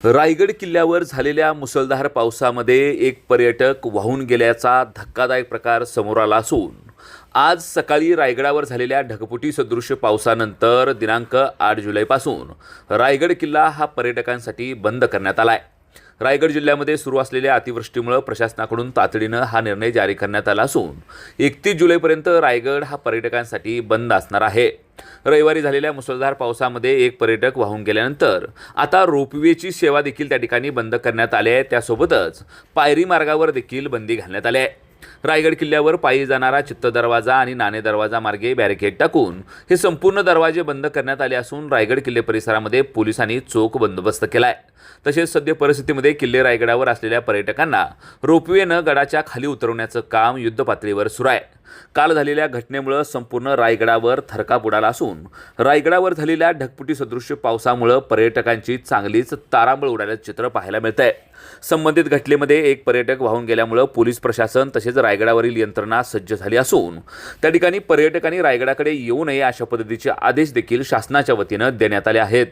रायगड किल्ल्यावर झालेल्या मुसळधार पावसामध्ये एक पर्यटक वाहून गेल्याचा धक्कादायक प्रकार समोर आला असून आज सकाळी रायगडावर झालेल्या ढगफुटी सदृश्य पावसानंतर दिनांक 8 जुलैपासून रायगड किल्ला हा पर्यटकांसाठी बंद करण्यात आला आहे। रायगड जिल्ह्यामध्ये सुरू असलेल्या अतिवृष्टीमुळे प्रशासनाकडून तातडीनं हा निर्णय जारी करण्यात आला असून 31 जुलैपर्यंत रायगड हा पर्यटकांसाठी बंद असणार आहे। रविवारी झालेल्या मुसळधार पावसामध्ये एक पर्यटक वाहून गेल्यानंतर आता रोपवेची सेवा देखील त्या ठिकाणी बंद करण्यात आली आहे। त्यासोबतच पायरी मार्गावर देखील बंदी घालण्यात आली आहे। रायगड किल्ल्यावर पायी जाणारा चित्त दरवाजा आणि नाणे दरवाजा मार्गे बॅरिकेड टाकून हे संपूर्ण दरवाजे बंद करण्यात आले असून रायगड किल्ले परिसरामध्ये पोलिसांनी चोख बंदोबस्त केला आहे। तसेच सद्य परिस्थितीमध्ये किल्ले रायगडावर असलेल्या पर्यटकांना रोपवेनं गडाच्या खाली उतरवण्याचं काम युद्धपातळीवर सुरू आहे। काल झालेल्या घटनेमुळे संपूर्ण रायगडावर थरकाप उडाला असून रायगडावर झालेल्या ढगफुटी सदृश्य पावसामुळे पर्यटकांची चांगलीच तारांबळ उडाल्याचं चित्र पाहायला मिळतंय। संबंधित घटनेमध्ये एक पर्यटक वाहून गेल्यामुळे पोलीस प्रशासन तसेच रायगडावरील यंत्रणा सज्ज झाली असून त्या ठिकाणी पर्यटकांनी रायगडाकडे येऊ नये अशा पद्धतीचे आदेश देखील शासनाच्या वतीनं देण्यात आले आहेत।